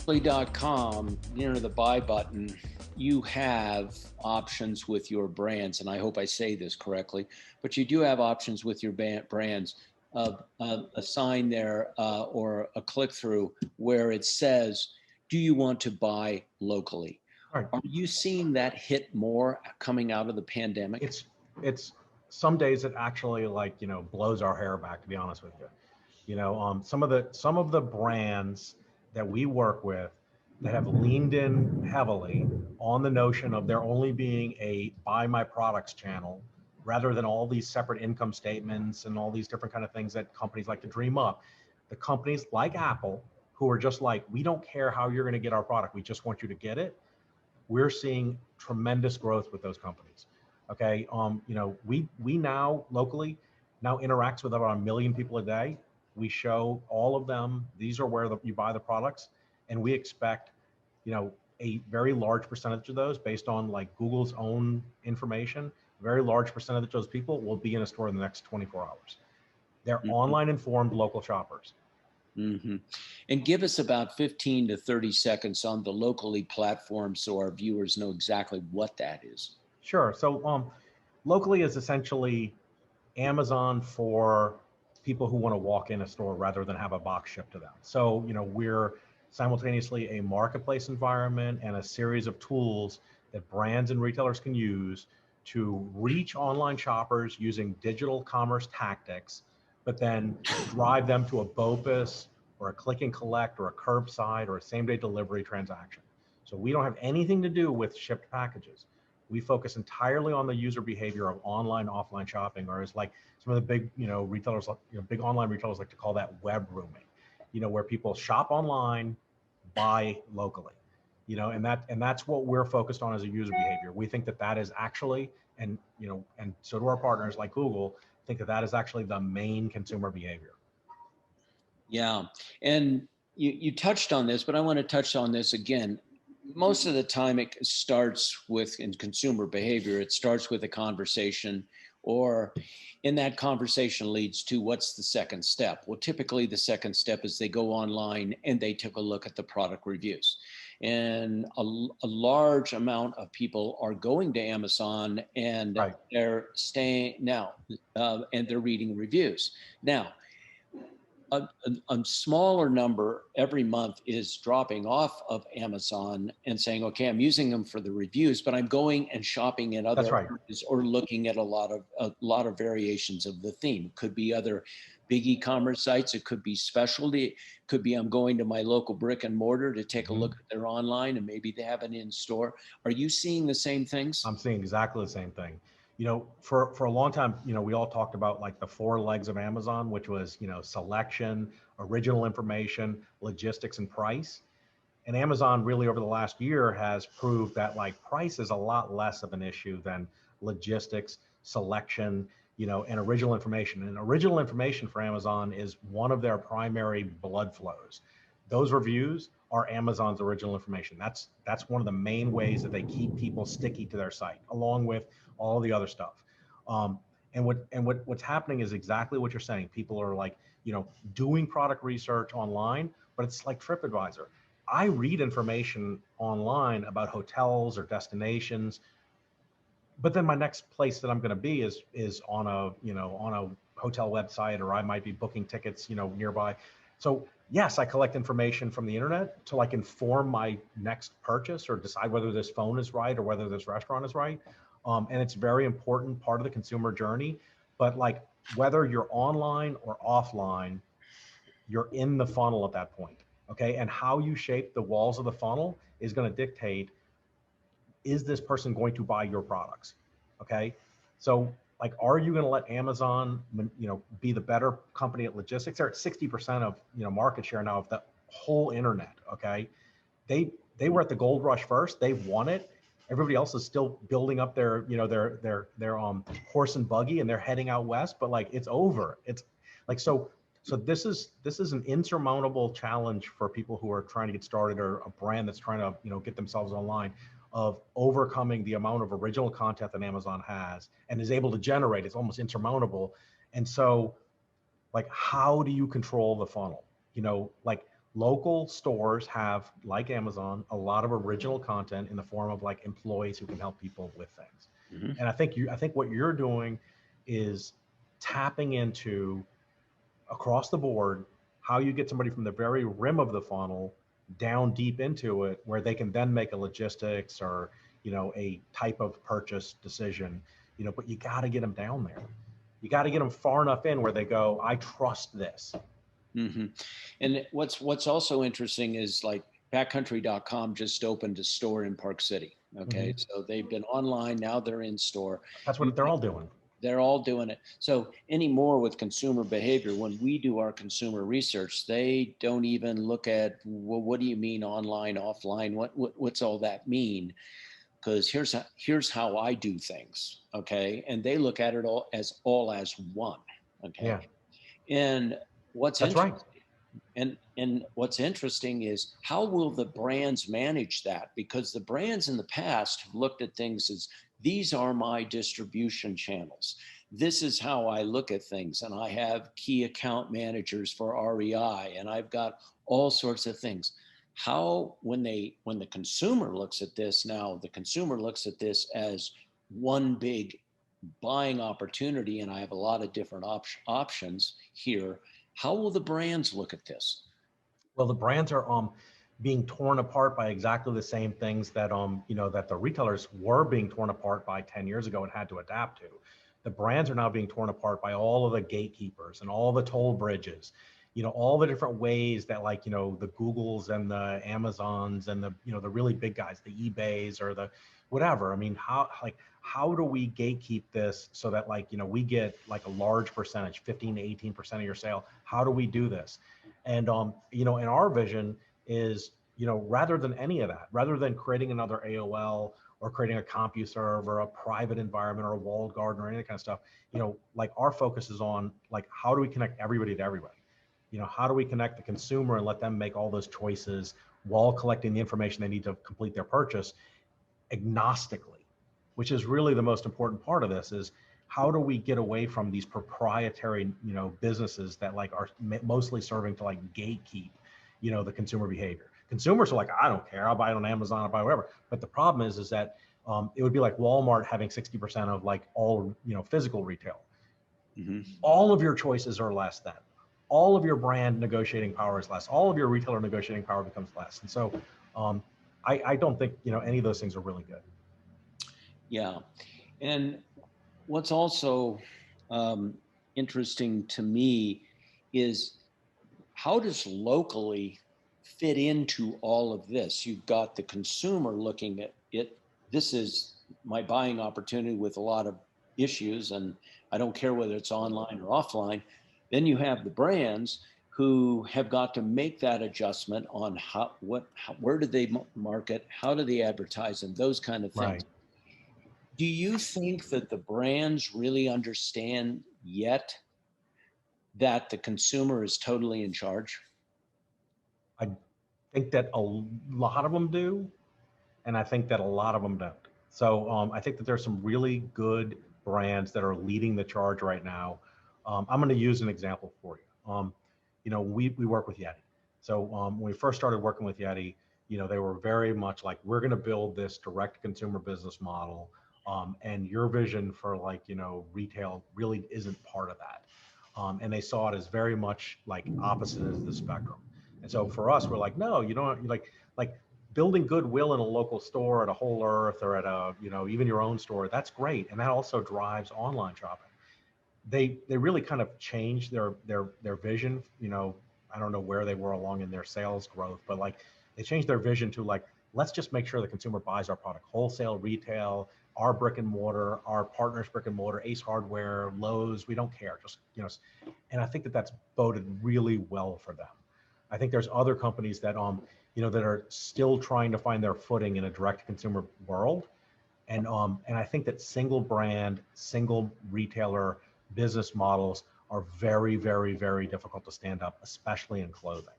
Com, near the buy button, you have options with your brands, and I hope I say this correctly, but you do have options with your brands of a sign there or a click through where it says, do you want to buy locally? Right. Are you seeing that hit more coming out of the pandemic? It's some days it actually blows our hair back, to be honest with you. Some of the brands that we work with that have leaned in heavily on the notion of there only being a buy my products channel rather than all these separate income statements and all these different kind of things that companies like to dream up. The companies like Apple, who are just like, we don't care how you're going to get our product, we just want you to get it. We're seeing tremendous growth with those companies. Okay, we now locally now interacts with about 1 million people a day. We show all of them, these are where you buy the products, and we expect, a very large percentage of those, based on like Google's own information, a very large percentage of those people will be in a store in the next 24 hours. They're online informed local shoppers. Mm-hmm. And give us about 15 to 30 seconds on the locally platform so our viewers know exactly what that is. Sure. So locally is essentially Amazon for people who want to walk in a store rather than have a box shipped to them. So, we're simultaneously a marketplace environment and a series of tools that brands and retailers can use to reach online shoppers using digital commerce tactics, but then drive them to a BOPUS or a click and collect or a curbside or a same-day delivery transaction. So we don't have anything to do with shipped packages. We focus entirely on the user behavior of online, offline shopping, or as like some of the big, retailers, big online retailers like to call that web rooming, where people shop online, buy locally, and that's what we're focused on as a user behavior. We think that is actually, and so do our partners like Google, think that is actually the main consumer behavior. Yeah, and you touched on this, but I want to touch on this again. Most of the time it starts with, in consumer behavior, it starts with a conversation, or in that conversation leads to what's the second step? Well, typically the second step is they go online and they take a look at the product reviews. And a large amount of people are going to Amazon and Right. they're staying now and they're reading reviews. Now, a smaller number every month is dropping off of Amazon and saying, okay, I'm using them for the reviews, but I'm going and shopping in other That's right. areas or looking at a lot of variations of the theme. It could be other big e-commerce sites. It could be specialty. It could be I'm going to my local brick and mortar to take a look at their online and maybe they have it in store. Are you seeing the same things? I'm seeing exactly the same thing. For a long time, we all talked about like the 4 legs of Amazon, which was, selection, original information, logistics, and price. And Amazon really over the last year has proved that like price is a lot less of an issue than logistics, selection, and original information. And original information for Amazon is one of their primary blood flows. Those reviews are Amazon's original information. That's one of the main ways that they keep people sticky to their site, along with all the other stuff. What's happening is exactly what you're saying. People are like, doing product research online, but it's like TripAdvisor. I read information online about hotels or destinations, but then my next place that I'm going to be is on a hotel website, or I might be booking tickets, nearby. So yes, I collect information from the internet to like inform my next purchase or decide whether this phone is right or whether this restaurant is right. And it's a very important part of the consumer journey. But like whether you're online or offline, you're in the funnel at that point. Okay. And how you shape the walls of the funnel is going to dictate, is this person going to buy your products? Okay. So like, are you going to let Amazon, be the better company at logistics? They're at 60% of, market share now of the whole internet. Okay. They were at the gold rush first. They won it. Everybody else is still building up their, their horse and buggy, and they're heading out west, but like, it's over. It's like, so this is an insurmountable challenge for people who are trying to get started, or a brand that's trying to, get themselves online, of overcoming the amount of original content that Amazon has and is able to generate. It's almost insurmountable. And so like, how do you control the funnel? Like Local stores have, like Amazon, a lot of original content in the form of like employees who can help people with things. Mhm. And I think what you're doing is tapping into across the board how you get somebody from the very rim of the funnel down deep into it, where they can then make a logistics or, a type of purchase decision, but you got to get them down there. You got to get them far enough in where they go, I trust this. Hmm. And what's also interesting is like backcountry.com just opened a store in Park City. Okay. Mm-hmm. So they've been online, now they're in store. That's what they're all doing. They're all doing it. So anymore with consumer behavior, when we do our consumer research, they don't even look at, well, what do you mean online, offline? What's all that mean? Because here's how I do things. Okay. And they look at it all as one. Okay. Yeah, And what's that's right. interesting and what's interesting is how will the brands manage that? Because the brands in the past have looked at things as these are my distribution channels. This is how I look at things. And I have key account managers for REI, and I've got all sorts of things. How, when the consumer looks at this now, the consumer looks at this as one big buying opportunity, and I have a lot of different options here. How will the brands look at this? Well, the brands are being torn apart by exactly the same things that that the retailers were being torn apart by 10 years ago and had to adapt to. The brands are now being torn apart by all of the gatekeepers and all the toll bridges, all the different ways that, like, the Googles and the Amazons and the, the really big guys, the eBays or the whatever. I mean, how do we gatekeep this so that, like, we get like a large percentage, 15 to 18% of your sale? How do we do this? And and our vision is, rather than any of that, rather than creating another AOL or creating a CompuServe or a private environment or a walled garden or any kind of stuff, like, our focus is on, like, how do we connect everybody to everybody? How do we connect the consumer and let them make all those choices while collecting the information they need to complete their purchase agnostically, which is really the most important part of this. Is how do we get away from these proprietary, businesses that, like, are mostly serving to, like, gatekeep, the consumer behavior. Consumers are like, I don't care, I'll buy it on Amazon, I'll buy whatever. But the problem is that it would be like Walmart having 60% of, like, all, physical retail. Mm-hmm. All of your choices are less than. All of your brand negotiating power is less. All of your retailer negotiating power becomes less. And so I don't think, any of those things are really good. Yeah. And what's also um, interesting to me is how does locally fit into all of this? You've got the consumer looking at it. This is my buying opportunity with a lot of issues, and I don't care whether it's online or offline. Then you have the brands who have got to make that adjustment on where do they market, how do they advertise, and those kind of things. Right. Do you think that the brands really understand yet that the consumer is totally in charge? I think that a lot of them do, and I think that a lot of them don't. So I think that there's some really good brands that are leading the charge right now. I'm going to use an example for you. We work with Yeti. So when we first started working with Yeti, they were very much like, we're going to build this direct consumer business model. And your vision for, like, retail really isn't part of that. And they saw it as very much like opposite ends of the spectrum. And so for us, we're like, no, you don't, like building goodwill in a local store at a Whole Earth or at a, even your own store. That's great. And that also drives online shopping. They really kind of changed their vision. I don't know where they were along in their sales growth, but, like, they changed their vision to, like, let's just make sure the consumer buys our product wholesale, retail, our brick and mortar, our partners brick and mortar, Ace Hardware, Lowe's. We don't care. Just, and I think that that's boded really well for them. I think there's other companies that that are still trying to find their footing in a direct consumer world. And I think that single brand, single retailer business models are very, very, very difficult to stand up, especially in clothing.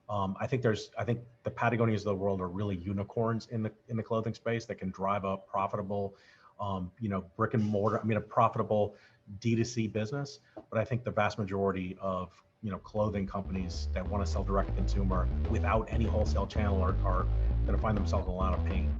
I think the Patagonias of the world are really unicorns in the clothing space that can drive up profitable brick and mortar, a profitable D2C business. But I think the vast majority of, clothing companies that want to sell direct to consumer without any wholesale channel are going to find themselves in a lot of pain.